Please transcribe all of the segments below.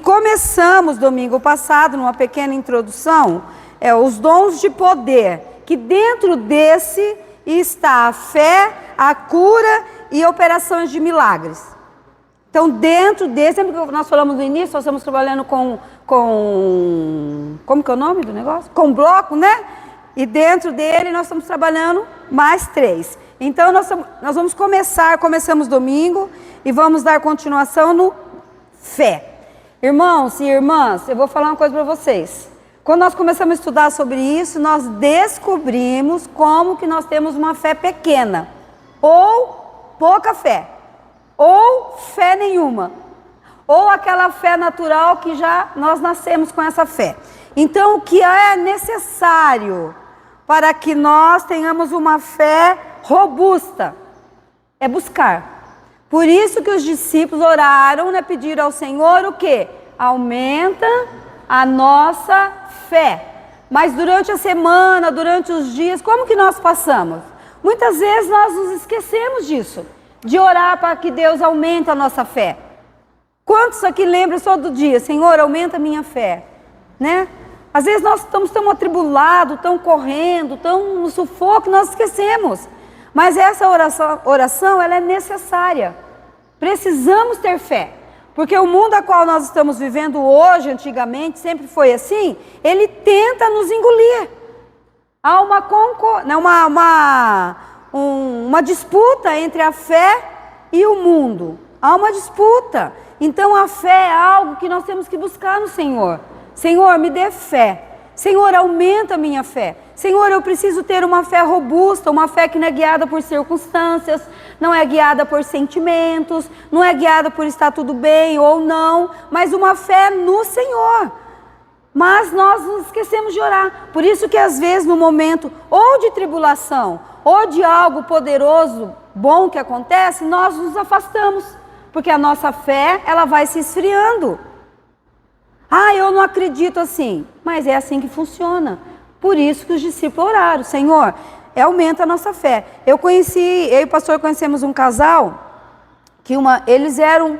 começamos domingo passado, numa pequena introdução, os dons de poder, que dentro desse está a fé, a cura e operações de milagres. Então, dentro desse, sempre que nós falamos no início, nós estamos trabalhando com como que é o nome do negócio? Com bloco, né? E dentro dele nós estamos trabalhando mais 3. Então, nós vamos começamos domingo e vamos dar continuação no fé. Irmãos e irmãs, eu vou falar uma coisa para vocês. Quando nós começamos a estudar sobre isso, nós descobrimos como que nós temos uma fé pequena, ou pouca fé, ou fé nenhuma, ou aquela fé natural que já nós nascemos com essa fé. Então, o que é necessário para que nós tenhamos uma fé robusta é buscar. Por isso que os discípulos oraram, né, pediram ao Senhor o quê? Aumenta a nossa fé. Mas durante a semana, durante os dias, como que nós passamos? Muitas vezes nós nos esquecemos disso, de orar para que Deus aumente a nossa fé. Quantos aqui lembram todo dia, Senhor, aumenta a minha fé, né? Às vezes nós estamos tão atribulados, tão correndo, tão no sufoco, nós esquecemos. Mas essa oração ela é necessária. Precisamos ter fé. Porque o mundo a qual nós estamos vivendo hoje, antigamente, sempre foi assim, ele tenta nos engolir. Há uma disputa entre a fé e o mundo. Há uma disputa. Então a fé é algo que nós temos que buscar no Senhor. Senhor, me dê fé. Senhor, aumenta a minha fé. Senhor, eu preciso ter uma fé robusta, uma fé que não é guiada por circunstâncias, não é guiada por sentimentos, não é guiada por estar tudo bem ou não, mas uma fé no Senhor. Mas nós nos esquecemos de orar. Por isso que às vezes no momento ou de tribulação, ou de algo poderoso, bom que acontece, nós nos afastamos. Porque a nossa fé, ela vai se esfriando. Ah, eu não acredito assim. Mas é assim que funciona. Por isso que os discípulos oraram. Senhor, aumenta a nossa fé. Eu e o pastor conhecemos um casal, que eles eram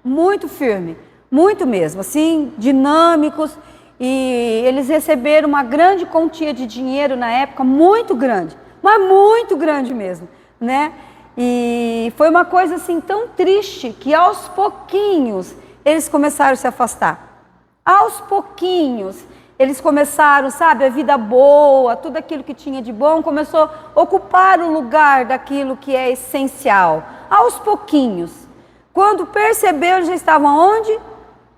muito firmes. Muito mesmo, assim, dinâmicos. E eles receberam uma grande quantia de dinheiro na época, muito grande. Mas muito grande mesmo, né? E foi uma coisa assim tão triste que aos pouquinhos eles começaram a se afastar. Aos pouquinhos eles começaram, sabe, a vida boa, tudo aquilo que tinha de bom começou a ocupar o lugar daquilo que é essencial. Aos pouquinhos. Quando perceberam, já estavam onde?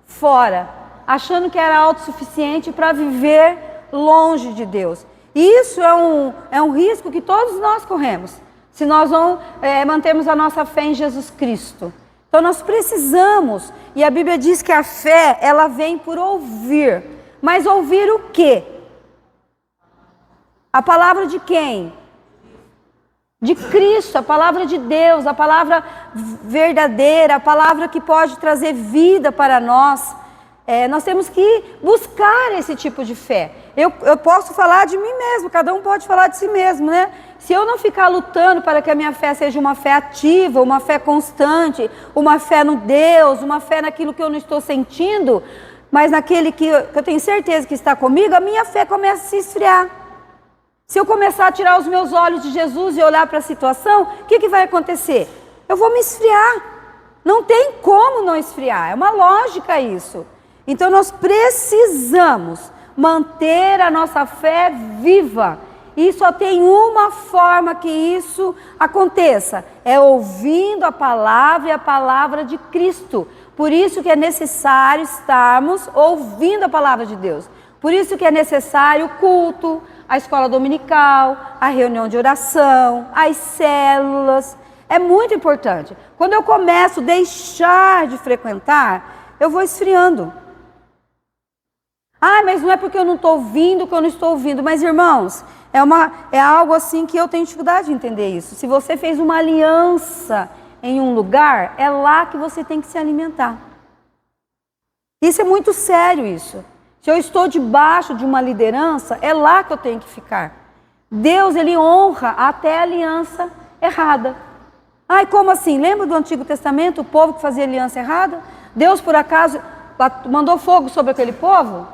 Fora, achando que era autossuficiente para viver longe de Deus. E isso é um risco que todos nós corremos. Se nós não mantermos a nossa fé em Jesus Cristo. Então nós precisamos, e a Bíblia diz que a fé, ela vem por ouvir. Mas ouvir o quê? A palavra de quem? De Cristo, a palavra de Deus, a palavra verdadeira, a palavra que pode trazer vida para nós. Nós temos que buscar esse tipo de fé. Eu posso falar de mim mesmo, cada um pode falar de si mesmo, né? Se eu não ficar lutando para que a minha fé seja uma fé ativa, uma fé constante, uma fé no Deus, uma fé naquilo que eu não estou sentindo, mas naquele que eu tenho certeza que está comigo, a minha fé começa a se esfriar. Se eu começar a tirar os meus olhos de Jesus e olhar para a situação, o que vai acontecer? Eu vou me esfriar. Não tem como não esfriar, é uma lógica isso. Então nós precisamos manter a nossa fé viva. E só tem uma forma que isso aconteça, é ouvindo a palavra e a palavra de Cristo. Por isso que é necessário estarmos ouvindo a palavra de Deus. Por isso que é necessário o culto, a escola dominical, a reunião de oração, as células. É muito importante. Quando eu começo a deixar de frequentar, eu vou esfriando. Ah, mas não é porque eu não estou ouvindo que eu não estou ouvindo. Mas, irmãos, é algo assim que eu tenho dificuldade de entender isso. Se você fez uma aliança em um lugar, é lá que você tem que se alimentar. Isso é muito sério, isso. Se eu estou debaixo de uma liderança, é lá que eu tenho que ficar. Deus, ele honra até a aliança errada. Ai, como assim? Lembra do Antigo Testamento, o povo que fazia aliança errada? Deus, por acaso, mandou fogo sobre aquele povo?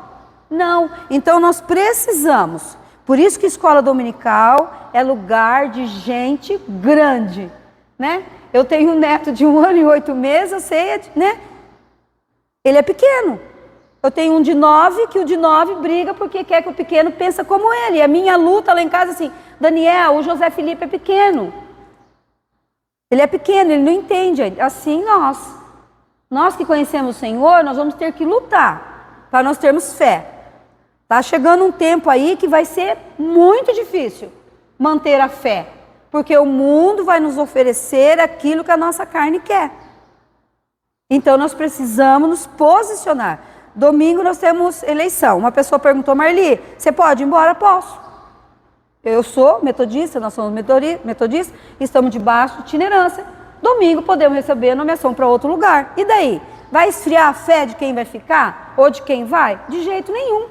Não. Então nós precisamos. Por isso que escola dominical é lugar de gente grande, né? Eu tenho um neto de 1 ano e 8 meses, eu sei, né? Ele é pequeno. Eu tenho um de 9, que o de 9 briga porque quer que o pequeno pensa como ele. A minha luta lá em casa é assim, Daniel, o José Felipe é pequeno. Ele é pequeno, ele não entende. Assim nós que conhecemos o Senhor, nós vamos ter que lutar para nós termos fé. Está chegando um tempo aí que vai ser muito difícil manter a fé. Porque o mundo vai nos oferecer aquilo que a nossa carne quer. Então nós precisamos nos posicionar. Domingo nós temos eleição. Uma pessoa perguntou, Marli, você pode ir embora? Posso. Eu sou metodista, nós somos metodistas, estamos debaixo de itinerância. Domingo podemos receber a nomeação para outro lugar. E daí? Vai esfriar a fé de quem vai ficar? Ou de quem vai? De jeito nenhum.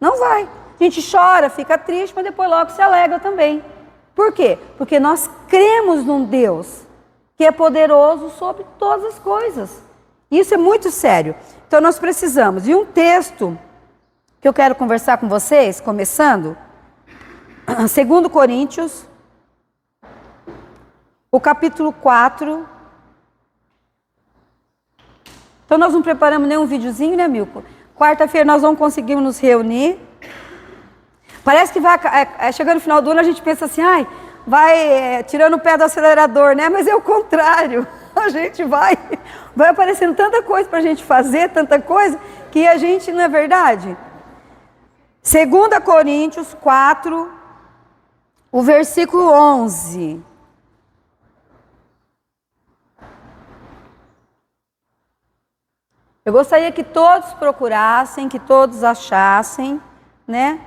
Não vai. A gente chora, fica triste, mas depois logo se alegra também. Por quê? Porque nós cremos num Deus que é poderoso sobre todas as coisas. Isso é muito sério. Então nós precisamos. E um texto que eu quero conversar com vocês, começando, 2 Coríntios, o capítulo 4. Então nós não preparamos nenhum videozinho, né, Milko? Quarta-feira nós vamos conseguir nos reunir. Parece que vai, chegando no final do ano a gente pensa assim, vai tirando o pé do acelerador, né? Mas é o contrário. A gente vai aparecendo tanta coisa para a gente fazer, tanta coisa, que a gente, não é verdade? 2 Coríntios 4, o versículo 11. Eu gostaria que todos procurassem, que todos achassem, né?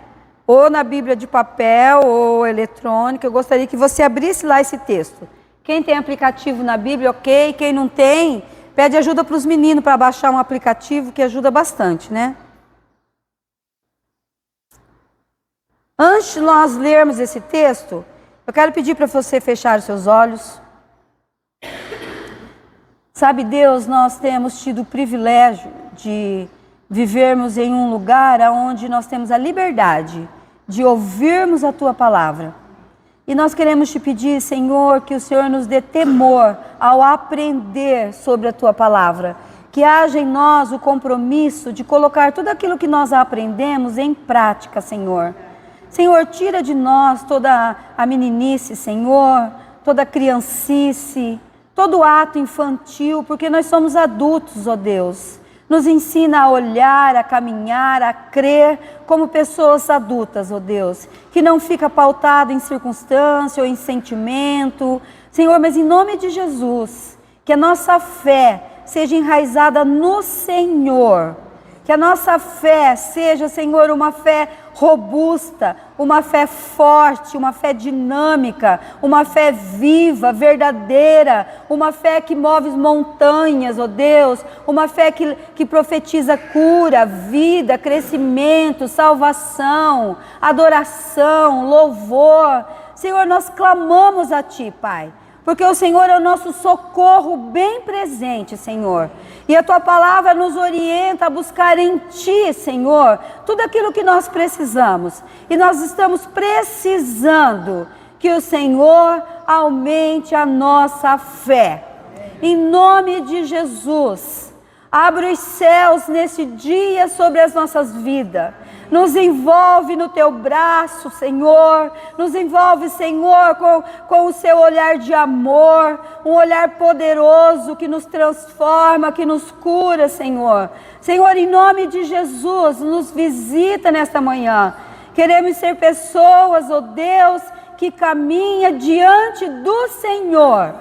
Ou na Bíblia de papel ou eletrônica. Eu gostaria que você abrisse lá esse texto. Quem tem aplicativo na Bíblia, ok. Quem não tem, pede ajuda para os meninos para baixar um aplicativo que ajuda bastante, né? Antes de nós lermos esse texto, eu quero pedir para você fechar os seus olhos. Sabe, Deus, nós temos tido o privilégio de vivermos em um lugar onde nós temos a liberdade de ouvirmos a Tua palavra. E nós queremos te pedir, Senhor, que o Senhor nos dê temor ao aprender sobre a Tua palavra. Que haja em nós o compromisso de colocar tudo aquilo que nós aprendemos em prática, Senhor. Senhor, tira de nós toda a meninice, Senhor, toda a criancice, todo ato infantil, porque nós somos adultos, ó Deus. Nos ensina a olhar, a caminhar, a crer como pessoas adultas, ó Deus. Que não fica pautado em circunstância ou em sentimento. Senhor, mas em nome de Jesus, que a nossa fé seja enraizada no Senhor. Que a nossa fé seja, Senhor, uma fé robusta, uma fé forte, uma fé dinâmica, uma fé viva, verdadeira, uma fé que move montanhas, ó Deus, uma fé que profetiza cura, vida, crescimento, salvação, adoração, louvor. Senhor, nós clamamos a Ti, Pai. Porque o Senhor é o nosso socorro bem presente, Senhor. E a Tua palavra nos orienta a buscar em Ti, Senhor, tudo aquilo que nós precisamos. E nós estamos precisando que o Senhor aumente a nossa fé. Em nome de Jesus, abre os céus nesse dia sobre as nossas vidas. Nos envolve no Teu braço, Senhor. Nos envolve, Senhor, com o Seu olhar de amor. Um olhar poderoso que nos transforma, que nos cura, Senhor. Senhor, em nome de Jesus, nos visita nesta manhã. Queremos ser pessoas, ó Deus, que caminha diante do Senhor.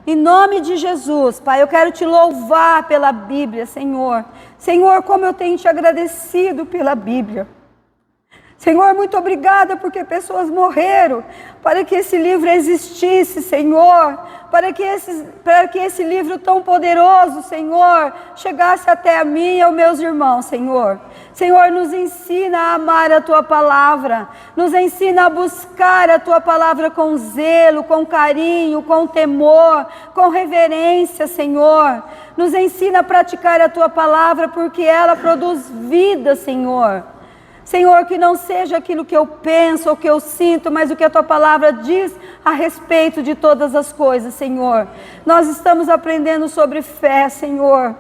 Em nome de Jesus, Pai, eu quero Te louvar pela Bíblia, Senhor. Senhor, como eu tenho Te agradecido pela Bíblia. Senhor, muito obrigada porque pessoas morreram para que esse livro existisse, Senhor, para que esse livro tão poderoso, Senhor, chegasse até a mim e aos meus irmãos, Senhor. Senhor, nos ensina a amar a Tua palavra, nos ensina a buscar a Tua palavra com zelo, com carinho, com temor, com reverência, Senhor. Nos ensina a praticar a Tua palavra porque ela produz vida, Senhor. Senhor, que não seja aquilo que eu penso ou que eu sinto, mas o que a Tua palavra diz a respeito de todas as coisas, Senhor. Nós estamos aprendendo sobre fé, Senhor.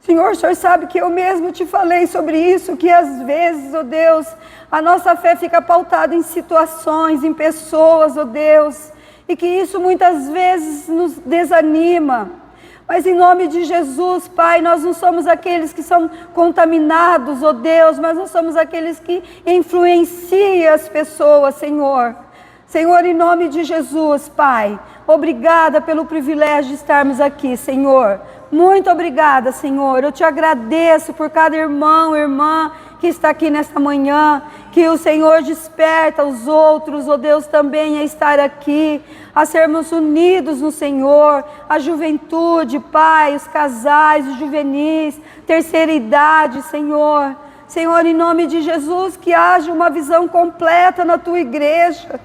Senhor, o Senhor sabe que eu mesmo te falei sobre isso, que às vezes, ó Deus, a nossa fé fica pautada em situações, em pessoas, ó Deus, e que isso muitas vezes nos desanima. Mas em nome de Jesus, Pai, nós não somos aqueles que são contaminados, ó Deus, mas nós somos aqueles que influenciam as pessoas, Senhor. Senhor, em nome de Jesus, Pai, obrigada pelo privilégio de estarmos aqui, Senhor. Muito obrigada, Senhor. Eu te agradeço por cada irmão, irmã que está aqui nesta manhã, que o Senhor desperta os outros, ó Deus, também a estar aqui, a sermos unidos no Senhor, a juventude, Pai, os casais, os juvenis, terceira idade, Senhor. Senhor, em nome de Jesus, que haja uma visão completa na Tua igreja.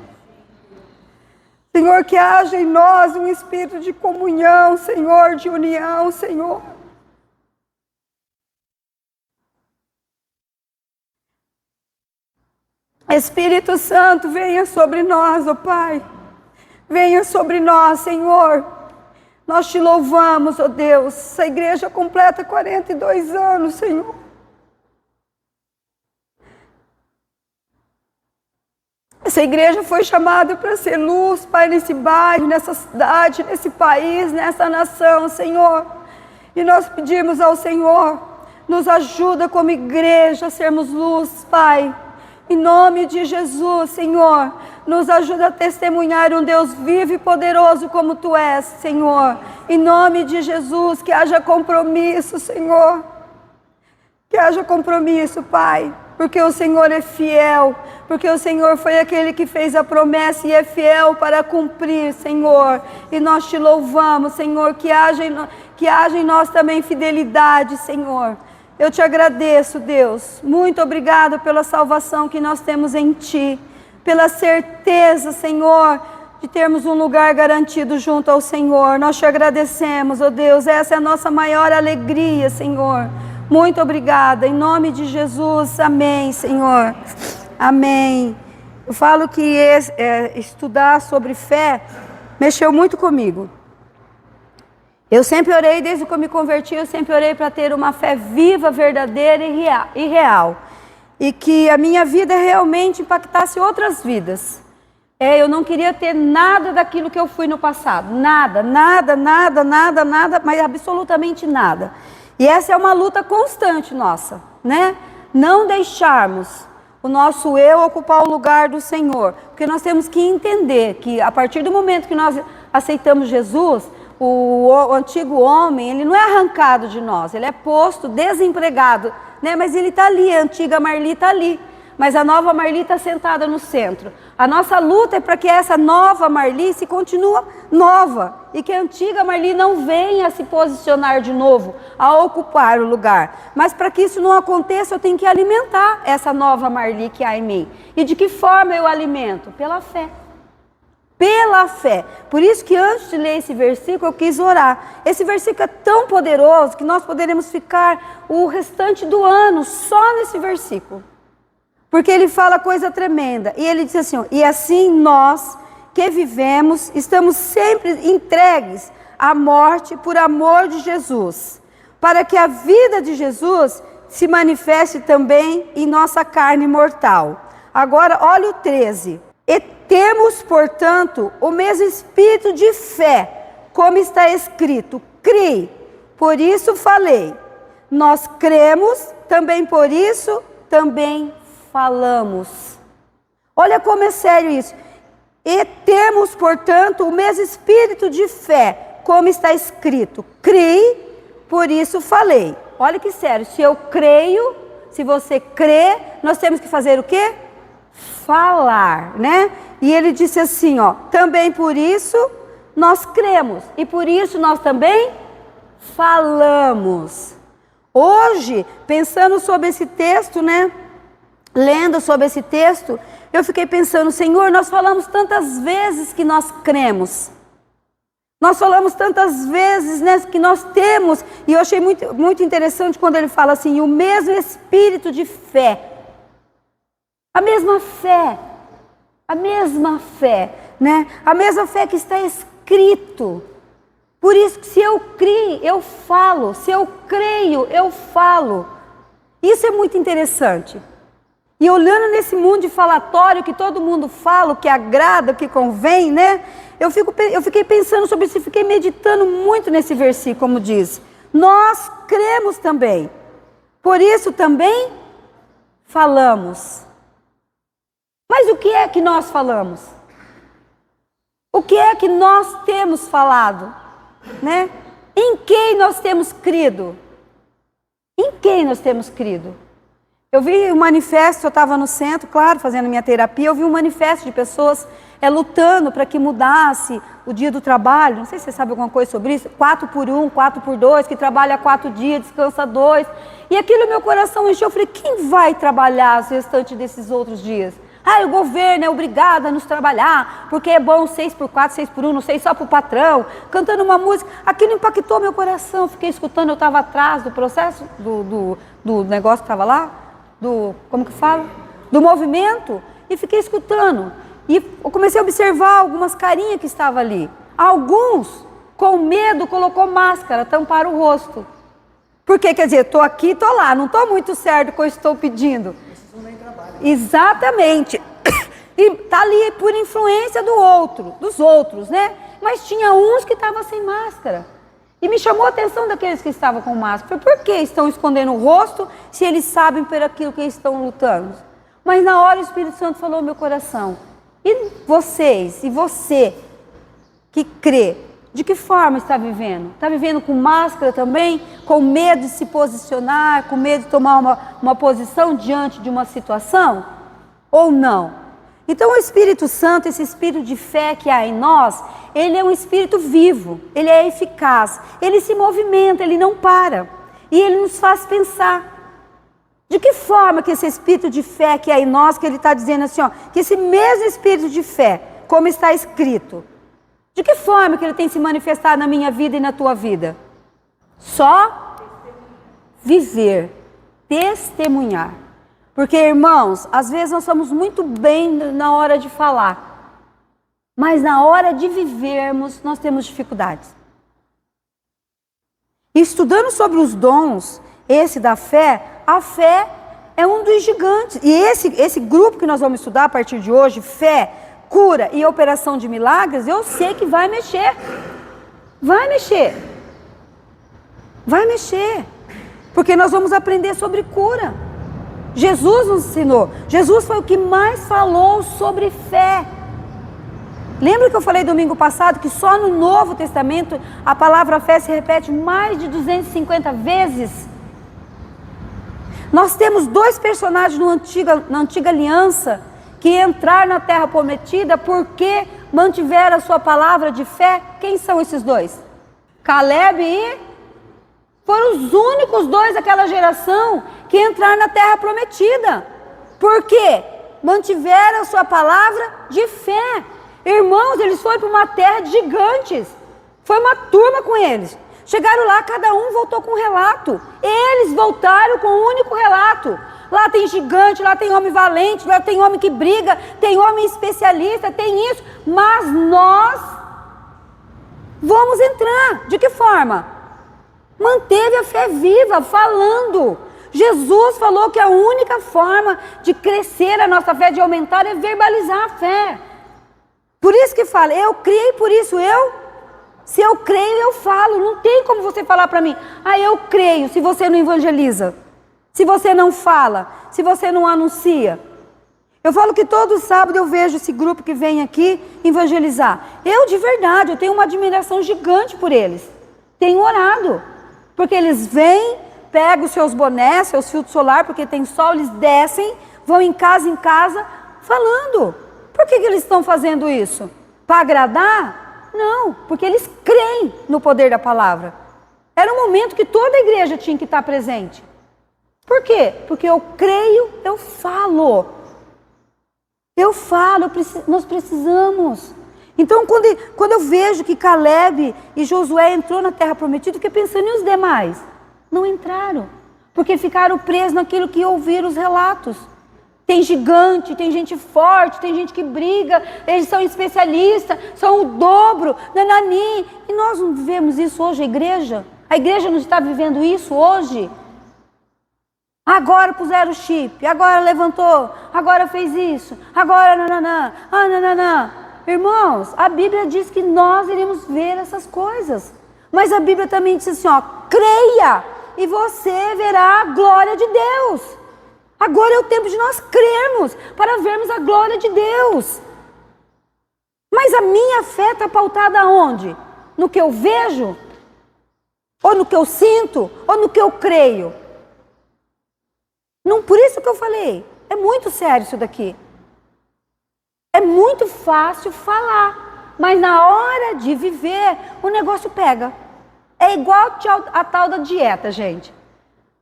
Senhor, que haja em nós um espírito de comunhão, Senhor, de união, Senhor. Espírito Santo, venha sobre nós, ó Pai. Venha sobre nós, Senhor. Nós te louvamos, ó Deus. Essa igreja completa 42 anos, Senhor. Essa igreja foi chamada para ser luz, Pai, nesse bairro, nessa cidade, nesse país, nessa nação, Senhor. E nós pedimos ao Senhor, nos ajuda como igreja a sermos luz, Pai. Em nome de Jesus, Senhor, nos ajuda a testemunhar um Deus vivo e poderoso como Tu és, Senhor. Em nome de Jesus, que haja compromisso, Senhor. Que haja compromisso, Pai, porque o Senhor é fiel, porque o Senhor foi aquele que fez a promessa e é fiel para cumprir, Senhor. E nós Te louvamos, Senhor, que haja em nós também fidelidade, Senhor. Eu Te agradeço, Deus. Muito obrigado pela salvação que nós temos em Ti, pela certeza, Senhor, de termos um lugar garantido junto ao Senhor. Nós Te agradecemos, ó Deus. Essa é a nossa maior alegria, Senhor. Muito obrigada. Em nome de Jesus, amém, Senhor. Amém. Eu falo que estudar sobre fé mexeu muito comigo. Eu sempre orei, desde que eu me converti, eu sempre orei para ter uma fé viva, verdadeira e real. E que a minha vida realmente impactasse outras vidas. Eu não queria ter nada daquilo que eu fui no passado. Nada, mas absolutamente nada. E essa é uma luta constante nossa, né? Não deixarmos o nosso eu ocupar o lugar do Senhor. Porque nós temos que entender que a partir do momento que nós aceitamos Jesus, o antigo homem, ele não é arrancado de nós, ele é posto desempregado, né? Mas ele está ali, a antiga Marli está ali, mas a nova Marli está sentada no centro. A nossa luta é para que essa nova Marli se continue nova e que a antiga Marli não venha a se posicionar de novo, a ocupar o lugar. Mas para que isso não aconteça, eu tenho que alimentar essa nova Marli que há em mim. E de que forma eu alimento? Pela fé. Pela fé. Por isso que antes de ler esse versículo eu quis orar. Esse versículo é tão poderoso que nós poderemos ficar o restante do ano só nesse versículo. Porque ele fala coisa tremenda. E ele diz assim, ó, e assim nós que vivemos, estamos sempre entregues à morte por amor de Jesus, para que a vida de Jesus se manifeste também em nossa carne mortal. Agora olha o 13. E temos, portanto, o mesmo espírito de fé, como está escrito, criei, por isso falei. Nós cremos, também por isso, também falamos. Olha como é sério isso. E temos, portanto, o mesmo espírito de fé, como está escrito, criei, por isso falei. Olha que sério, se eu creio, se você crê, nós temos que fazer o quê? Falar, né? E ele disse assim, ó, também por isso nós cremos e por isso nós também falamos. Hoje, pensando sobre esse texto, né? Lendo sobre esse texto, eu fiquei pensando, Senhor, nós falamos tantas vezes que nós cremos. Nós falamos tantas vezes, né, que nós temos, e eu achei muito interessante quando ele fala assim, o mesmo espírito de fé. A mesma fé, né? A mesma fé que está escrito. Por isso que se eu criei, eu falo. Se eu creio, eu falo. Isso é muito interessante. E olhando nesse mundo de falatório que todo mundo fala, o que agrada, o que convém, né? Eu fiquei pensando sobre isso e fiquei meditando muito nesse versículo, como diz. Nós cremos também. Por isso também falamos. Mas o que é que nós falamos? O que é que nós temos falado? Né? Em quem nós temos crido? Em quem nós temos crido? Eu vi um manifesto, eu estava no centro, claro, fazendo minha terapia, eu vi um manifesto de pessoas lutando para que mudasse o dia do trabalho. Não sei se você sabe alguma coisa sobre isso. 4x1, 4x2, que trabalha 4 dias, descansa 2. E aquilo meu coração encheu. Eu falei, quem vai trabalhar o restante desses outros dias? O governo é obrigado a nos trabalhar, porque é bom 6x4, 6x1, não sei, só para o patrão, cantando uma música. Aquilo impactou meu coração. Eu fiquei escutando, eu estava atrás do processo, do negócio que estava lá, como que fala? Do movimento, e fiquei escutando. E eu comecei a observar algumas carinhas que estavam ali. Alguns, com medo, colocou máscara, tamparam o rosto. Porque, quer dizer, estou aqui, estou lá, não estou muito certo com o que eu estou pedindo. Exatamente. E está ali por influência dos outros, né? Mas tinha uns que estavam sem máscara. E me chamou a atenção daqueles que estavam com máscara. Por que estão escondendo o rosto se eles sabem por aquilo que estão lutando? Mas na hora o Espírito Santo falou no meu coração. E vocês, e você que crê, de que forma está vivendo? Está vivendo com máscara também? Com medo de se posicionar? Com medo de tomar uma posição diante de uma situação? Ou não? Então o Espírito Santo, esse espírito de fé que há em nós, ele é um espírito vivo, ele é eficaz, ele se movimenta, ele não para. E ele nos faz pensar. De que forma que esse espírito de fé que há em nós, que ele está dizendo assim, ó, que esse mesmo espírito de fé, como está escrito, de que forma que ele tem se manifestado na minha vida e na tua vida? Só viver, testemunhar. Porque, irmãos, às vezes nós somos muito bem na hora de falar, mas na hora de vivermos, nós temos dificuldades. E estudando sobre os dons, esse da fé, a fé é um dos gigantes. E esse grupo que nós vamos estudar a partir de hoje, fé, cura e operação de milagres, eu sei que vai mexer. Vai mexer. Vai mexer. Porque nós vamos aprender sobre cura. Jesus nos ensinou. Jesus foi o que mais falou sobre fé. Lembra que eu falei domingo passado que só no Novo Testamento a palavra fé se repete mais de 250 vezes? Nós temos 2 personagens na antiga aliança que entraram na terra prometida porque mantiveram a sua palavra de fé. Quem são esses 2? Caleb e... foram os únicos 2 daquela geração que entraram na terra prometida. Por quê? Mantiveram a sua palavra de fé. Irmãos, eles foram para uma terra de gigantes. Foi uma turma com eles. Chegaram lá, cada um voltou com um relato. Eles voltaram com um único relato. Lá tem gigante, lá tem homem valente, lá tem homem que briga, tem homem especialista, tem isso. Mas nós vamos entrar. De que forma? Manteve a fé viva, falando. Jesus falou que a única forma de crescer a nossa fé, de aumentar, é verbalizar a fé. Por isso que fala, eu criei, por isso se eu creio, eu falo. Não tem como você falar para mim, eu creio, se você não evangeliza, se você não fala, se você não anuncia. Eu falo que todo sábado eu vejo esse grupo que vem aqui evangelizar. Eu, de verdade, eu tenho uma admiração gigante por eles. Tenho orado, porque eles vêm, pegam os seus bonés, seus filtros solar, porque tem sol, eles descem, vão em casa, falando. Por que eles estão fazendo isso? Para agradar? Não, porque eles creem no poder da palavra. Era um momento que toda a igreja tinha que estar presente. Por quê? Porque eu creio, eu falo. Nós precisamos. Então, quando eu vejo que Caleb e Josué entrou na terra prometida, eu fiquei pensando, e os demais? Não entraram, porque ficaram presos naquilo que ouviram os relatos. Tem gigante, tem gente forte, tem gente que briga, eles são especialistas, são o dobro, nanani. E nós não vivemos isso hoje, a igreja? A igreja não está vivendo isso hoje? Agora puseram o chip, agora levantou, agora fez isso, agora nananã. Irmãos, a Bíblia diz que nós iremos ver essas coisas. Mas a Bíblia também diz assim, creia e você verá a glória de Deus. Agora é o tempo de nós crermos para vermos a glória de Deus. Mas a minha fé está pautada aonde? No que eu vejo? Ou no que eu sinto? Ou no que eu creio? Não, por isso que eu falei, é muito sério isso daqui. É muito fácil falar, mas na hora de viver, o negócio pega. É igual a tal da dieta, gente.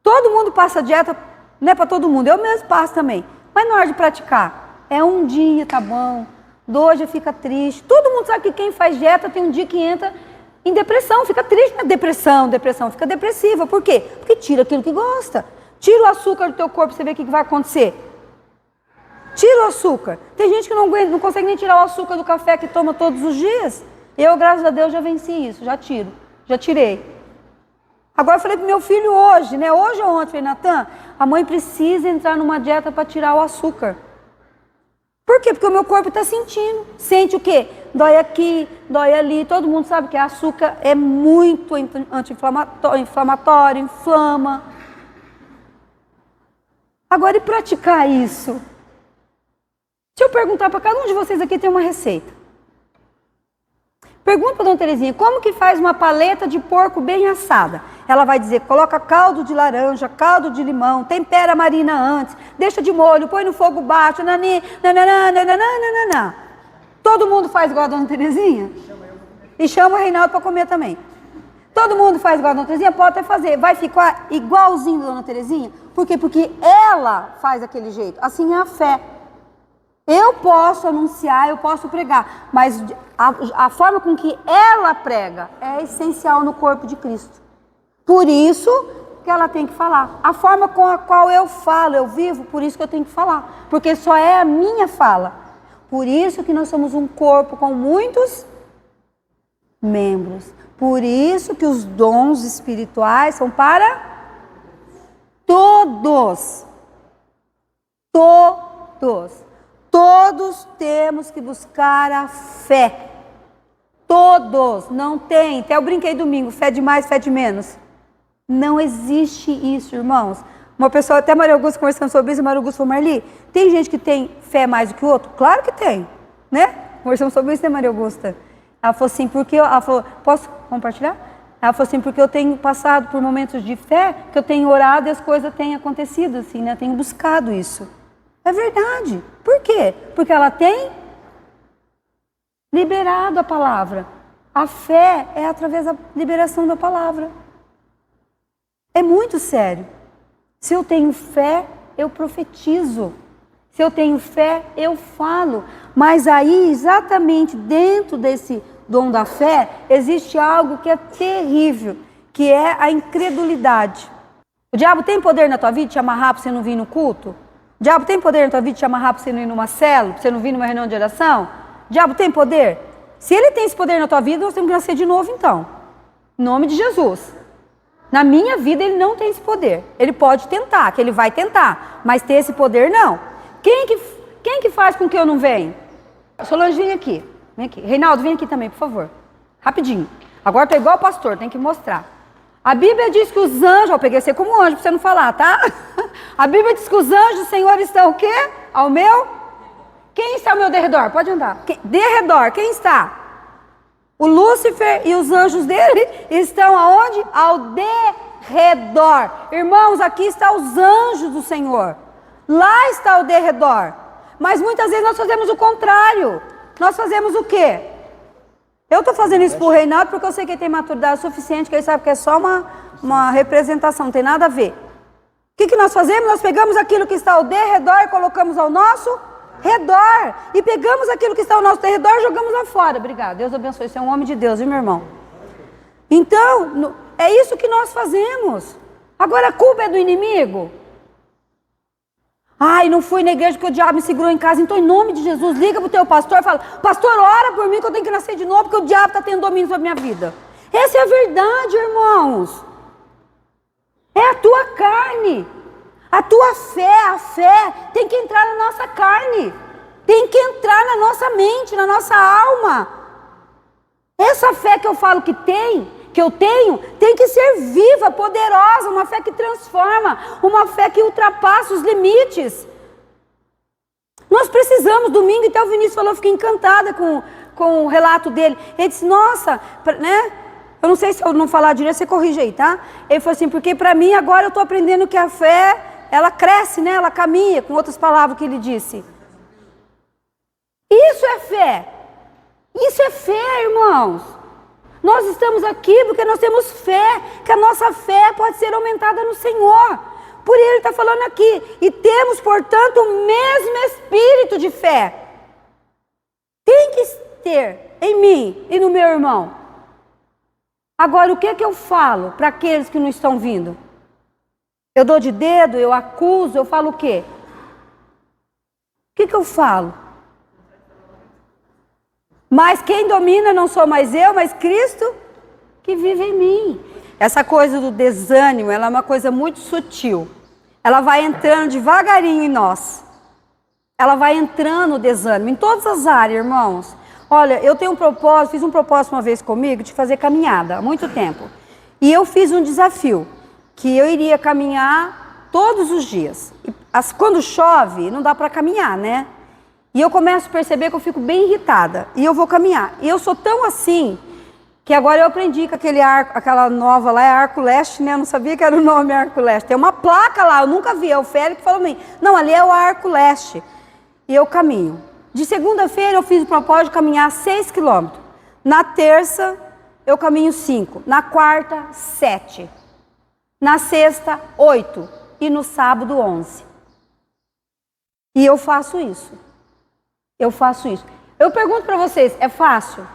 Todo mundo passa dieta, não é para todo mundo, eu mesmo passo também. Mas na hora de praticar, é um dia, tá bom, 2 já fica triste. Todo mundo sabe que quem faz dieta tem um dia que entra em depressão, fica triste, né? Depressão, fica depressiva. Por quê? Porque tira aquilo que gosta. Tira o açúcar do teu corpo, você vê o que vai acontecer. Tira o açúcar. Tem gente que não consegue nem tirar o açúcar do café que toma todos os dias. Eu, graças a Deus, já venci isso, já tirei. Agora eu falei pro meu filho hoje, né? Hoje ou ontem, falei, Natan, a mãe precisa entrar numa dieta para tirar o açúcar. Por quê? Porque o meu corpo está sentindo. Sente o quê? Dói aqui, dói ali. Todo mundo sabe que açúcar é muito anti-inflamatório, inflama. Agora, e praticar isso? Se eu perguntar para cada um de vocês aqui, tem uma receita. Pergunta para Dona Terezinha, como que faz uma paleta de porco bem assada? Ela vai dizer, coloca caldo de laranja, caldo de limão, tempera a marina antes, deixa de molho, põe no fogo baixo, nananana. Todo mundo faz igual a Dona Terezinha? E chama o Reinaldo para comer também. Todo mundo faz igual a Dona Terezinha? Pode até fazer. Vai ficar igualzinho a Dona Terezinha? Por quê? Porque ela faz daquele jeito. Assim é a fé. Eu posso anunciar, eu posso pregar, mas a forma com que ela prega é essencial no corpo de Cristo. Por isso que ela tem que falar. A forma com a qual eu falo, eu vivo, por isso que eu tenho que falar. Porque só é a minha fala. Por isso que nós somos um corpo com muitos membros. Por isso que os dons espirituais são para todos. Todos. Todos temos que buscar a fé. Todos. Não tem. Até eu brinquei domingo. Fé de mais, fé de menos. Não existe isso, irmãos. Uma pessoa, até Maria Augusta conversando sobre isso, Maria Augusta falou, Marli, tem gente que tem fé mais do que o outro? Claro que tem. Né? Conversamos sobre isso, né, Maria Augusta? Ela falou assim, porque ela falou, posso compartilhar? Ela falou assim, porque eu tenho passado por momentos de fé, que eu tenho orado e as coisas têm acontecido, assim, né? Eu tenho buscado isso. É verdade. Por quê? Porque ela tem liberado a palavra. A fé é através da liberação da palavra. É muito sério. Se eu tenho fé, eu profetizo. Se eu tenho fé, eu falo. Mas aí, exatamente dentro desse dom da fé, existe algo que é terrível, que é a incredulidade. O diabo tem poder na tua vida de te amarrar para você não vir no culto? O diabo tem poder na tua vida de te amarrar para você não ir numa célula, para você não vir numa reunião de oração? O diabo tem poder? Se ele tem esse poder na tua vida, nós temos que nascer de novo então. Em nome de Jesus. Na minha vida ele não tem esse poder. Ele pode tentar, que ele vai tentar, mas ter esse poder não. Quem que faz com que eu não venha? Solange, vem aqui. Vem aqui. Reinaldo, vem aqui também, por favor. Rapidinho. Agora estou igual o pastor, tem que mostrar. A Bíblia diz que os anjos, eu peguei você como anjo para você não falar, tá? A Bíblia diz que os anjos do Senhor estão o quê? Ao meu? Quem está ao meu derredor? Pode andar. Derredor, quem está? O Lúcifer e os anjos dele estão aonde? Ao derredor. Irmãos, aqui estão os anjos do Senhor. Lá está o derredor. Mas muitas vezes nós fazemos o contrário. Nós fazemos o quê? Eu estou fazendo isso para o Reinaldo porque eu sei que ele tem maturidade suficiente, que ele sabe que é só uma representação, não tem nada a ver. O que nós fazemos? Nós pegamos aquilo que está ao derredor e colocamos ao nosso redor. E pegamos aquilo que está ao nosso derredor e jogamos lá fora. Obrigada, Deus abençoe. Você é um homem de Deus, viu, meu irmão? Então, é isso que nós fazemos. Agora, a culpa é do inimigo? Ai, não fui na igreja porque o diabo me segurou em casa. Então, em nome de Jesus, liga para o teu pastor e fala: pastor, ora por mim que eu tenho que nascer de novo, porque o diabo está tendo domínio sobre a minha vida. Essa é a verdade, irmãos. É a tua carne. A tua fé, a fé tem que entrar na nossa carne. Tem que entrar na nossa mente, na nossa alma. Essa fé que eu falo que eu tenho, tem que ser viva, poderosa, uma fé que transforma, uma fé que ultrapassa os limites. Nós precisamos, domingo, até o Vinícius falou, eu fiquei encantada com o relato dele. Ele disse, nossa, né? Eu não sei se eu não falar direito, você corrige aí, tá? Ele falou assim, porque para mim agora eu estou aprendendo que a fé, ela cresce, né? Ela caminha, com outras palavras que ele disse. Isso é fé. Isso é fé, irmãos. Nós estamos aqui porque nós temos fé, que a nossa fé pode ser aumentada no Senhor. Por isso ele está falando aqui. E temos, portanto, o mesmo espírito de fé. Tem que ter em mim e no meu irmão. Agora, o que é que eu falo para aqueles que não estão vindo? Eu dou de dedo, eu acuso, eu falo o quê? O que eu falo? Mas quem domina não sou mais eu, mas Cristo que vive em mim. Essa coisa do desânimo, ela é uma coisa muito sutil. Ela vai entrando devagarinho em nós. Ela vai entrando o desânimo, em todas as áreas, irmãos. Olha, eu tenho um propósito, fiz um propósito uma vez comigo de fazer caminhada, há muito tempo. E eu fiz um desafio, que eu iria caminhar todos os dias. Quando chove, não dá para caminhar, né? E eu começo a perceber que eu fico bem irritada. E eu vou caminhar. E eu sou tão assim, que agora eu aprendi que aquela nova lá é Arco Leste, né? Eu não sabia que era o nome Arco Leste. Tem uma placa lá, eu nunca vi. É o Félix que falou para mim. Não, ali é o Arco Leste. E eu caminho. De segunda-feira eu fiz o propósito de caminhar 6 quilômetros. Na terça eu caminho 5. Na quarta, 7. Na sexta, 8. E no sábado, 11. E eu faço isso. Eu faço isso. Eu pergunto para vocês, é fácil?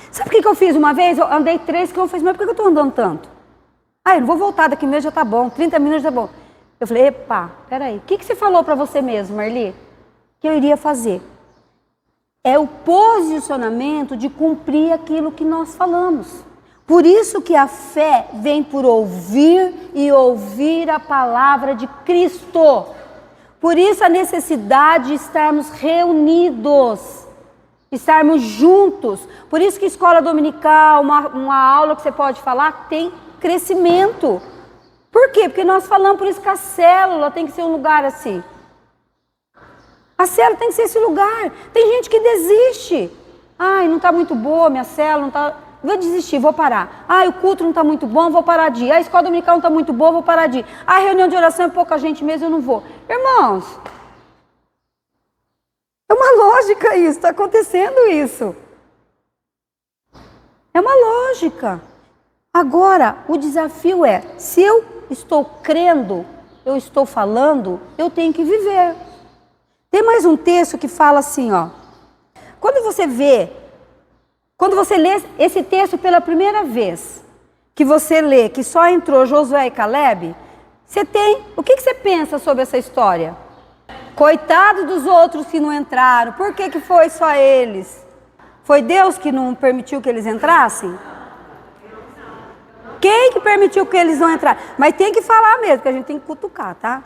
Sabe o que eu fiz uma vez? Eu andei 3 quilômetros. Mas por que eu estou andando tanto? Eu não vou voltar daqui mesmo, já tá bom. 30 minutos já tá bom. Eu falei, epa, peraí. O que você falou para você mesmo, Marli? Que eu iria fazer. É o posicionamento de cumprir aquilo que nós falamos. Por isso que a fé vem por ouvir e ouvir a palavra de Cristo. Por isso a necessidade de estarmos reunidos, estarmos juntos. Por isso que escola dominical, uma aula que você pode falar, tem crescimento. Por quê? Porque nós falamos, por isso que a célula tem que ser um lugar assim. A célula tem que ser esse lugar. Tem gente que desiste. Não está muito boa minha célula, não está... Vou desistir, vou parar. O culto não está muito bom, vou parar de ir. A escola dominical não está muito boa, vou parar de ir. A reunião de oração é pouca gente mesmo, eu não vou. Irmãos, é uma lógica isso, está acontecendo isso. É uma lógica. Agora, o desafio é, se eu estou crendo, eu estou falando, eu tenho que viver. Tem mais um texto que fala assim, ó. Quando você lê esse texto pela primeira vez, que você lê que só entrou Josué e Caleb, o que você pensa sobre essa história? Coitado dos outros que não entraram, por que foi só eles? Foi Deus que não permitiu que eles entrassem? Quem que permitiu que eles não entrassem? Mas tem que falar mesmo, que a gente tem que cutucar, tá?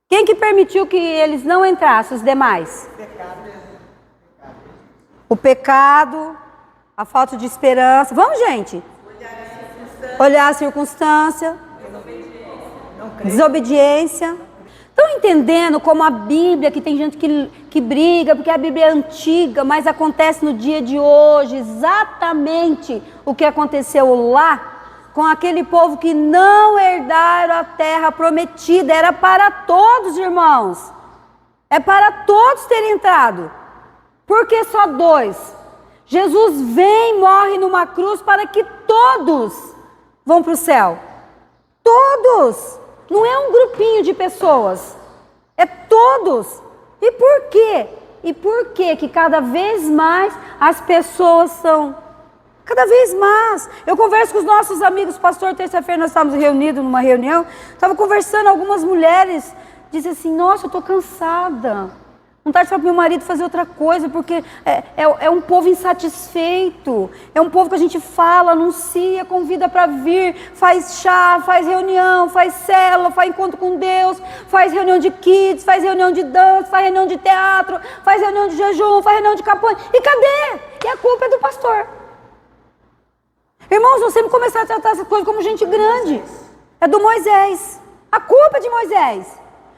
Quem que permitiu que eles não entrassem, os demais? O pecado, a falta de esperança. Vamos, gente? Olhar a circunstância. Desobediência. Estão entendendo como a Bíblia, que tem gente que briga, porque a Bíblia é antiga, mas acontece no dia de hoje exatamente o que aconteceu lá, com aquele povo que não herdaram a terra prometida. Era para todos, irmãos. É para todos terem entrado. Por que só 2? Jesus vem e morre numa cruz para que todos vão para o céu. Todos. Não é um grupinho de pessoas. É todos. E por quê? E por que que cada vez mais as pessoas são... Cada vez mais. Eu converso com os nossos amigos, pastor, terça-feira nós estávamos reunidos numa reunião, estava conversando, algumas mulheres dizem assim, nossa, eu estou cansada. Vontade de falar para meu marido fazer outra coisa, porque é um povo insatisfeito. É um povo que a gente fala, anuncia, convida para vir, faz chá, faz reunião, faz célula, faz encontro com Deus, faz reunião de kids, faz reunião de dança, faz reunião de teatro, faz reunião de jejum, faz reunião de campanha. E cadê? E a culpa é do pastor. Irmãos, nós temos que começar a tratar essas coisas como gente grande. É do Moisés. A culpa é de Moisés.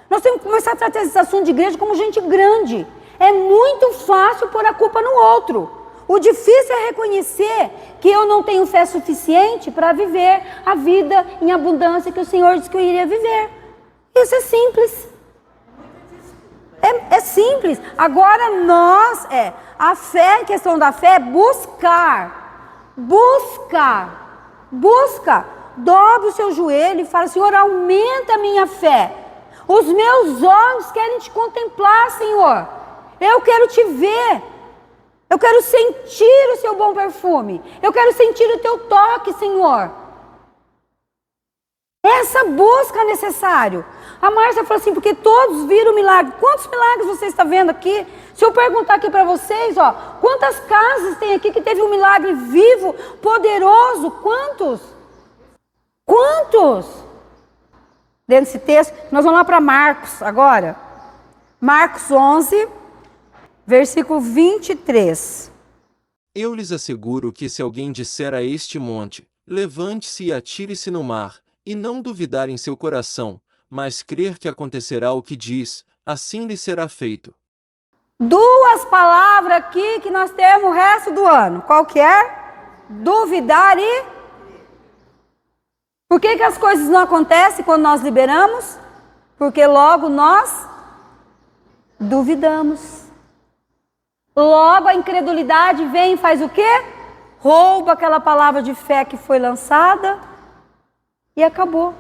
Nós temos que começar a tratar esse assunto de igreja como gente grande. É muito fácil pôr a culpa no outro. O difícil é reconhecer que eu não tenho fé suficiente para viver a vida em abundância que o Senhor disse que eu iria viver. Isso é simples. É simples. Agora a fé, a questão da fé é buscar. Busca. Dobre o seu joelho e fala, Senhor, aumenta a minha fé. Os meus olhos querem te contemplar, Senhor. Eu quero te ver. Eu quero sentir o seu bom perfume. Eu quero sentir o teu toque, Senhor. Essa busca é necessário. A Márcia falou assim, porque todos viram milagre. Quantos milagres você está vendo aqui? Se eu perguntar aqui para vocês, quantas casas tem aqui que teve um milagre vivo, poderoso? Quantos? Dentro desse texto, nós vamos lá para Marcos agora. Marcos 11, versículo 23. Eu lhes asseguro que se alguém disser a este monte, levante-se e atire-se no mar, e não duvidar em seu coração, mas crer que acontecerá o que diz, assim lhe será feito. 2 palavras aqui que nós temos o resto do ano. Qual que é? Duvidar e... Por que as coisas não acontecem quando nós liberamos? Porque logo nós duvidamos. Logo a incredulidade vem e faz o quê? Rouba aquela palavra de fé que foi lançada e acabou.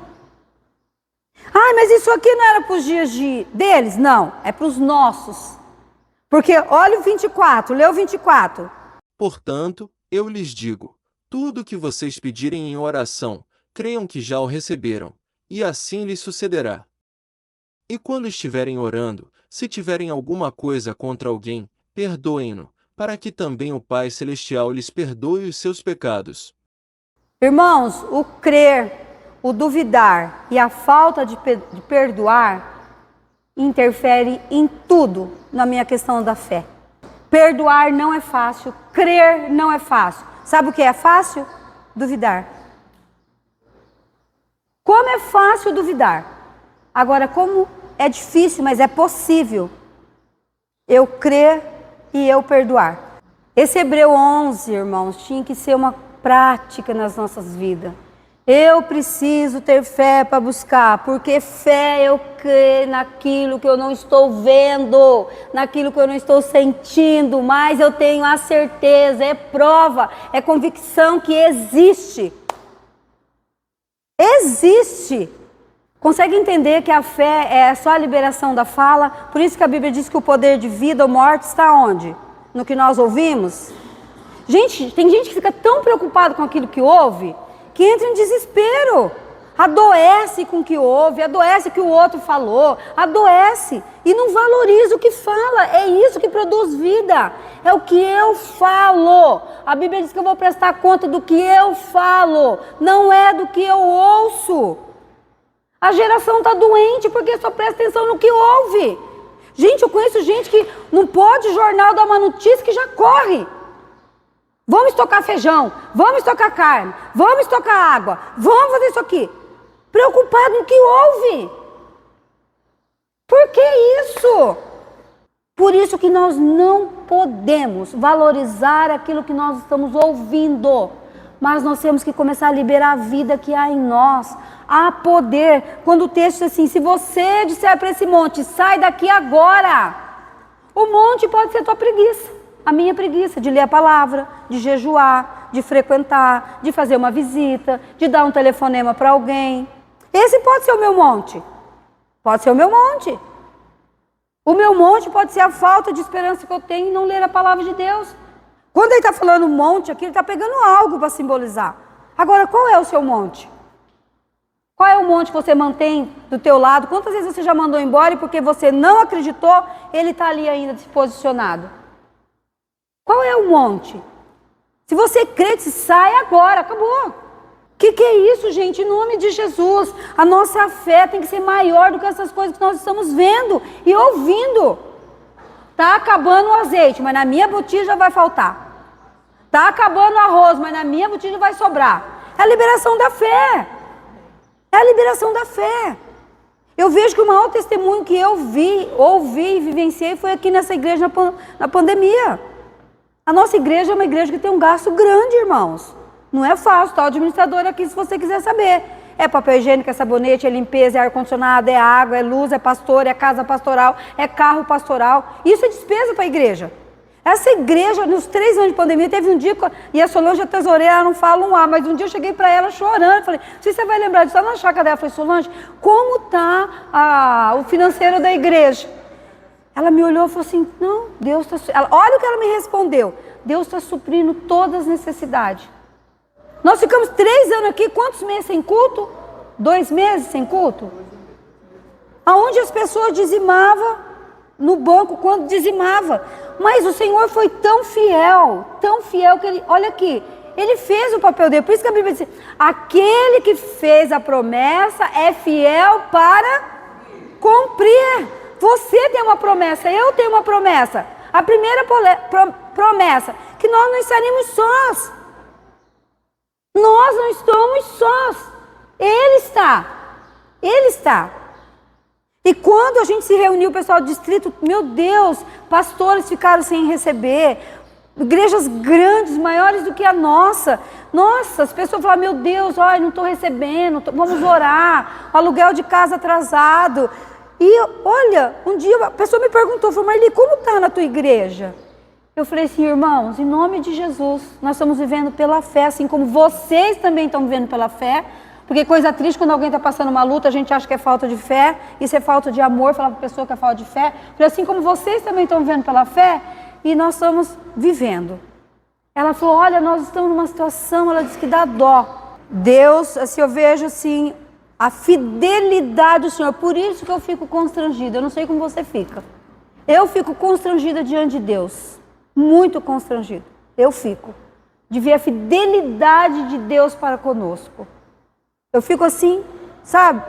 Mas isso aqui não era para os dias deles? Não, é para os nossos. Porque olha o 24, lê o 24. Portanto, eu lhes digo, tudo o que vocês pedirem em oração, creiam que já o receberam, e assim lhes sucederá. E quando estiverem orando, se tiverem alguma coisa contra alguém, perdoem-no, para que também o Pai Celestial lhes perdoe os seus pecados. Irmãos, o crer, o duvidar e a falta de perdoar interfere em tudo na minha questão da fé. Perdoar não é fácil, crer não é fácil. Sabe o que é fácil? Duvidar. Como é fácil duvidar. Agora, como é difícil, mas é possível eu crer e eu perdoar. Esse Hebreu 11, irmãos, tinha que ser uma prática nas nossas vidas. Eu preciso ter fé para buscar, porque fé eu creio naquilo que eu não estou vendo, naquilo que eu não estou sentindo, mas eu tenho a certeza, é prova, é convicção que existe. Existe. Consegue entender que a fé é só a liberação da fala? Por isso que a Bíblia diz que o poder de vida ou morte está onde? No que nós ouvimos? Gente, tem gente que fica tão preocupado com aquilo que ouve, que entra em desespero. Adoece com o que ouve, adoece com o que o outro falou, adoece e não valoriza o que fala. É isso que produz vida, é o que eu falo. A Bíblia diz que eu vou prestar conta do que eu falo, não é do que eu ouço. A geração está doente porque só presta atenção no que ouve. Gente, eu conheço gente que não pode jornal dar uma notícia que já corre. Vamos estocar feijão, vamos estocar carne, vamos estocar água, vamos fazer isso aqui. Preocupado no que ouve. Por que isso? Por isso que nós não podemos valorizar aquilo que nós estamos ouvindo. mas nós temos que começar a liberar a vida que há em nós. Há poder. Quando o texto diz assim, se você disser para esse monte, sai daqui agora. O monte pode ser tua preguiça, a minha preguiça de ler a palavra, de jejuar, de frequentar, de fazer uma visita, de dar um telefonema para alguém. Esse pode ser o meu monte. Pode ser o meu monte. O meu monte pode ser a falta de esperança que eu tenho em não ler a palavra de Deus. Quando ele está falando monte aqui, ele está pegando algo para simbolizar. Agora, qual é o seu monte? Qual é o monte que você mantém do teu lado? Quantas vezes você já mandou embora e porque você não acreditou, ele está ali ainda posicionado? Qual é o monte? Se você crê, sai agora, acabou. O que é isso, gente? Em nome de Jesus, a nossa fé tem que ser maior do que essas coisas que nós estamos vendo e ouvindo. Está acabando o azeite, mas na minha botija vai faltar. Está acabando o arroz, mas na minha botija vai sobrar. É a liberação da fé. É a liberação da fé. Eu vejo que o maior testemunho que eu ouvi e vivenciei foi aqui nessa igreja na pandemia. A nossa igreja é uma igreja que tem um gasto grande, irmãos. Não é fácil, tá? O administrador aqui, se você quiser saber. É papel higiênico, é sabonete, é limpeza, é ar-condicionado, é água, é luz, é pastor, é casa pastoral, é carro pastoral. Isso é despesa para a igreja. Essa igreja, nos 3 anos de pandemia, teve um dia, e a Solange, a tesoureira, ela não fala um A, mas um dia eu cheguei para ela chorando, falei, se você vai lembrar disso, está na chácara dela, eu falei, Solange, como está o financeiro da igreja? Ela me olhou e falou assim, não, Deus está... Olha o que ela me respondeu, Deus está suprindo todas as necessidades. Nós ficamos 3 anos aqui, quantos meses sem culto? 2 meses sem culto? Aonde as pessoas dizimavam no banco, quando dizimava. Mas o Senhor foi tão fiel que ele, olha aqui, ele fez o papel dele. Por isso que a Bíblia diz, aquele que fez a promessa é fiel para cumprir. Você tem uma promessa, eu tenho uma promessa. A primeira promessa, que nós não estaremos sós. Nós não estamos sós. Ele está. Ele está. E quando a gente se reuniu, o pessoal do distrito, meu Deus, pastores ficaram sem receber, igrejas grandes, maiores do que a nossa. Nossa, as pessoas falaram, meu Deus, olha, não estou recebendo, vamos orar, aluguel de casa atrasado. E olha, um dia a pessoa me perguntou, falou, Marli, como está na tua igreja? Eu falei assim, irmãos, em nome de Jesus, nós estamos vivendo pela fé, assim como vocês também estão vivendo pela fé. Porque coisa triste, quando alguém está passando uma luta, a gente acha que é falta de fé, isso é falta de amor, falar para a pessoa que é falta de fé. Falei, assim como vocês também estão vivendo pela fé, e nós estamos vivendo. Ela falou, olha, nós estamos numa situação, ela disse que dá dó. Deus, assim, eu vejo assim, a fidelidade do Senhor, por isso que eu fico constrangida, eu não sei como você fica. Eu fico constrangida diante de Deus, muito constrangida, eu fico, de ver a fidelidade de Deus para conosco. Eu fico assim, sabe,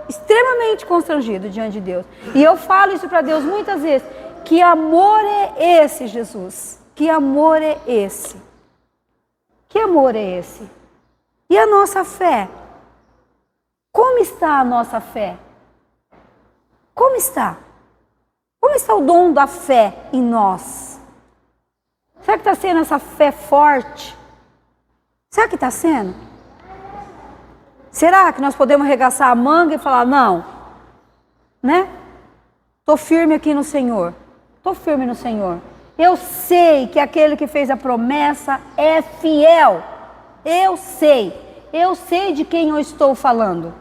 extremamente constrangido diante de Deus. E eu falo isso para Deus muitas vezes. Que amor é esse, Jesus? Que amor é esse? Que amor é esse? E a nossa fé? Como está a nossa fé? Como está? Como está o dom da fé em nós? Será que está sendo essa fé forte? Será que está sendo? Será que nós podemos arregaçar a manga e falar, não, né? Estou firme aqui no Senhor, estou firme no Senhor. Eu sei que aquele que fez a promessa é fiel. Eu sei de quem eu estou falando.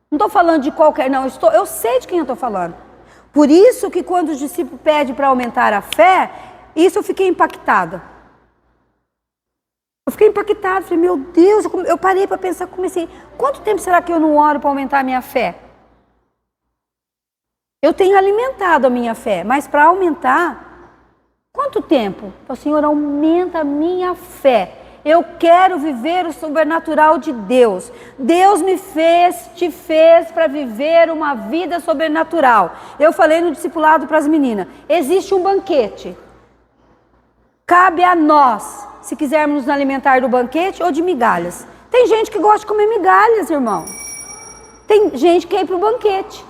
Não estou falando de qualquer, não, eu sei de quem eu estou falando. Por isso que quando os discípulos pedem para aumentar a fé, isso eu fiquei impactada. Eu fiquei impactada, falei, meu Deus, eu parei para pensar, comecei, quanto tempo será que eu não oro para aumentar a minha fé? Eu tenho alimentado a minha fé, mas para aumentar, quanto tempo? O Senhor, aumenta a minha fé. Eu quero viver o sobrenatural de Deus. Deus te fez para viver uma vida sobrenatural. Eu falei no discipulado para as meninas, existe um banquete. Cabe a nós, se quisermos nos alimentar do banquete ou de migalhas. Tem gente que gosta de comer migalhas, irmão. Tem gente que quer ir para o banquete.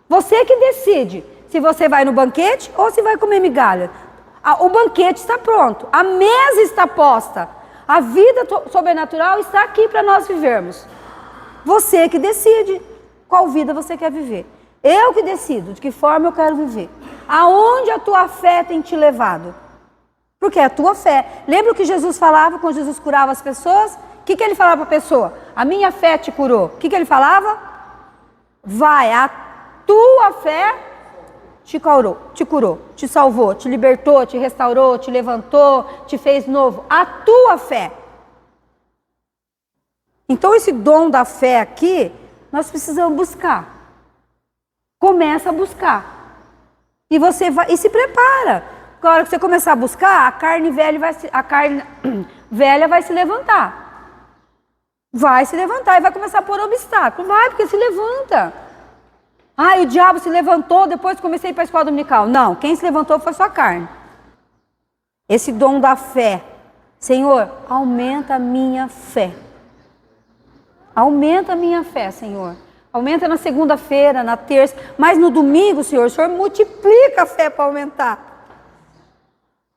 Você que decide se você vai no banquete ou se vai comer migalha. O banquete está pronto, a mesa está posta. A vida sobrenatural está aqui para nós vivermos. Você que decide qual vida você quer viver. Eu que decido de que forma eu quero viver. Aonde a tua fé tem te levado? Porque é a tua fé. Lembra o que Jesus falava quando Jesus curava as pessoas? O que ele falava para a pessoa? A minha fé te curou. O que ele falava? Vai, a tua fé te curou, te salvou, te libertou, te restaurou, te levantou, te fez novo. A tua fé. Então esse dom da fé aqui, nós precisamos buscar. Começa a buscar. E você vai e se prepara. Na hora que você começar a buscar, a carne velha vai se levantar. Vai se levantar e vai começar a pôr obstáculo. Vai, porque se levanta. O diabo se levantou depois que comecei a ir para a escola dominical. Não, quem se levantou foi sua carne. Esse dom da fé. Senhor, aumenta a minha fé. Aumenta a minha fé, Senhor. Aumenta na segunda-feira, na terça. Mas no domingo, Senhor, o Senhor multiplica a fé para aumentar.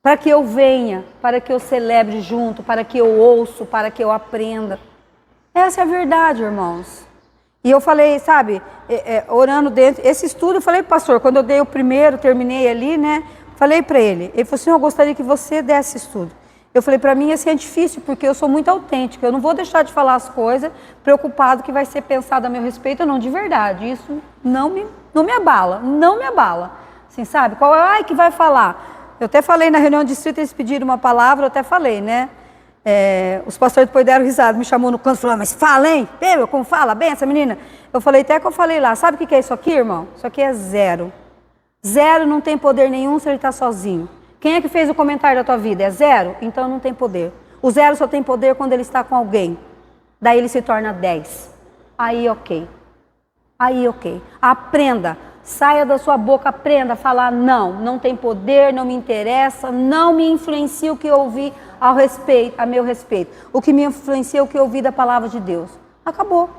Para que eu venha, para que eu celebre junto, para que eu ouço, para que eu aprenda. Essa é a verdade, irmãos. E eu falei, sabe, orando dentro, esse estudo, eu falei para o pastor, quando eu dei o primeiro, terminei ali, né, falei para ele. Ele falou assim, eu gostaria que você desse estudo. Eu falei, para mim assim é difícil, porque eu sou muito autêntica, eu não vou deixar de falar as coisas, preocupado que vai ser pensado a meu respeito, não, de verdade, isso não me abala, não me abala. Assim, sabe, que vai falar? Eu até falei na reunião de distrito, eles pediram uma palavra, eu até falei, né? Os pastores depois deram risada, me chamou no canto e falou, mas fala, hein? Como fala bem essa menina? Eu falei, até que eu falei lá, sabe o que é isso aqui, irmão? Isso aqui é zero. Zero não tem poder nenhum se ele está sozinho. Quem é que fez o comentário da tua vida? É zero? Então não tem poder. O zero só tem poder quando ele está com alguém. Daí ele se torna 10. Aí ok. Aprenda. Saia da sua boca, aprenda a falar não. Não tem poder, não me interessa, não me influencia o que eu ouvi a meu respeito. O que me influencia é o que eu ouvi da palavra de Deus. Acabou.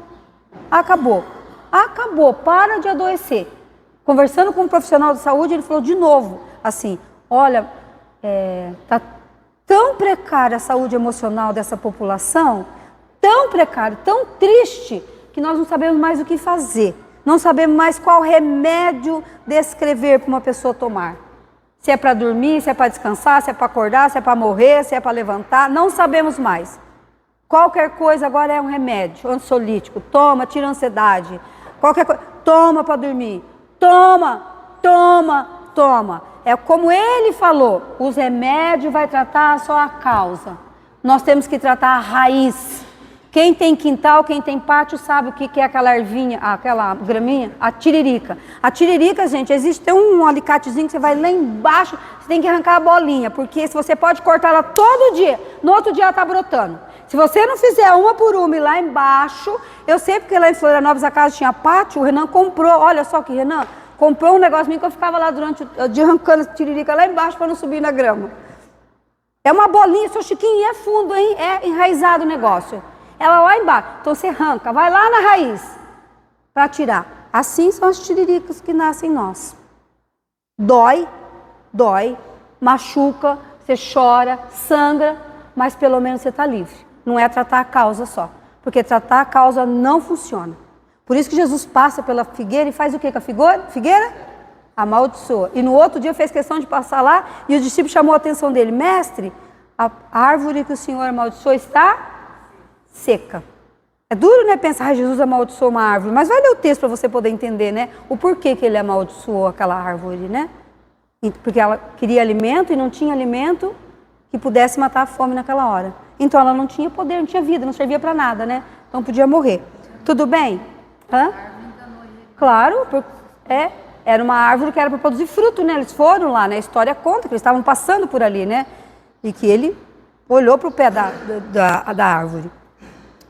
Para de adoecer. Conversando com um profissional de saúde, ele falou de novo, assim, olha, está tão precária a saúde emocional dessa população, tão precária, tão triste, que nós não sabemos mais o que fazer. Não sabemos mais qual remédio descrever para uma pessoa tomar. Se é para dormir, se é para descansar, se é para acordar, se é para morrer, se é para levantar, não sabemos mais. Qualquer coisa agora é um remédio ansiolítico. Toma, tira a ansiedade. Qualquer coisa, toma para dormir. Toma. É como ele falou, os remédios vai tratar só a causa. Nós temos que tratar a raiz. Quem tem quintal, quem tem pátio, sabe o que é aquela ervinha, aquela graminha? A tiririca. A tiririca, gente, existe um alicatezinho que você vai lá embaixo, você tem que arrancar a bolinha, porque se você pode cortar ela todo dia, no outro dia ela está brotando. Se você não fizer uma por uma e lá embaixo, eu sei porque lá em Florianópolis a casa tinha pátio, o Renan comprou, olha só que Renan, comprou um negócio que eu ficava lá durante o dia arrancando a tiririca lá embaixo para não subir na grama. É uma bolinha, seu Chiquinho, é fundo, hein? É enraizado o negócio. Ela lá embaixo, então você arranca, vai lá na raiz para tirar. Assim são as tiriricas que nascem em nós. Dói, machuca, você chora, sangra, mas pelo menos você está livre. Não é tratar a causa só, porque tratar a causa não funciona. Por isso que Jesus passa pela figueira e faz o que com a figueira? Amaldiçoa. E no outro dia fez questão de passar lá e o discípulo chamou a atenção dele. Mestre, a árvore que o Senhor amaldiçoou está seca. É duro, né, pensar, Jesus amaldiçoou uma árvore, mas vai ler o texto para você poder entender, né, o porquê que ele amaldiçoou aquela árvore, né? Porque ela queria alimento e não tinha alimento que pudesse matar a fome naquela hora. Então ela não tinha poder, não tinha vida, não servia para nada, né? Então podia morrer. Tudo bem? Claro, era uma árvore que era para produzir fruto, né? Eles foram lá, né? A história conta que eles estavam passando por ali, né? E que ele olhou para o pé da árvore.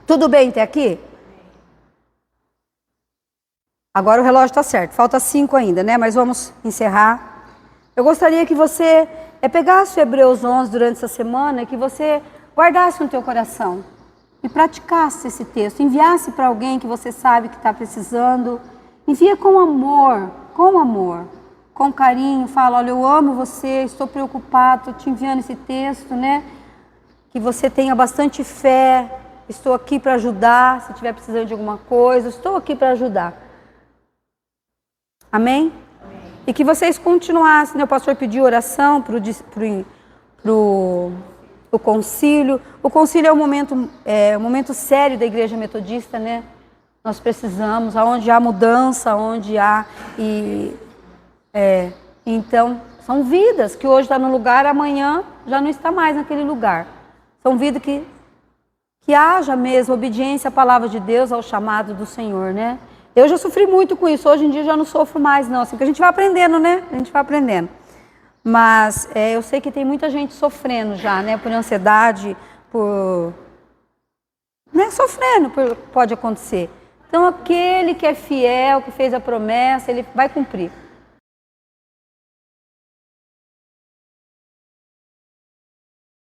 Tudo bem até aqui? Agora o relógio está certo. Falta 5 ainda, né? Mas vamos encerrar. Eu gostaria que você pegasse o Hebreus 11 durante essa semana e que você guardasse no teu coração e praticasse esse texto. Enviasse para alguém que você sabe que está precisando. Envia com amor, com carinho. Fala, olha, eu amo você, estou preocupado, estou te enviando esse texto, né? que você tenha bastante fé. Estou aqui para ajudar, se estiver precisando de alguma coisa, estou aqui para ajudar. Amém? E que vocês continuassem, né? O pastor pediu oração para o concílio. O concílio é um momento sério da igreja metodista, né? Nós precisamos, aonde há mudança, onde há... Então, são vidas que hoje estão no lugar, amanhã já não está mais naquele lugar. São vidas que haja mesmo obediência à palavra de Deus, ao chamado do Senhor, né? Eu já sofri muito com isso, hoje em dia já não sofro mais não, assim, porque a gente vai aprendendo, né? A gente vai aprendendo. Mas eu sei que tem muita gente sofrendo já, né? Por ansiedade, né? Sofrendo, pode acontecer. Então aquele que é fiel, que fez a promessa, ele vai cumprir.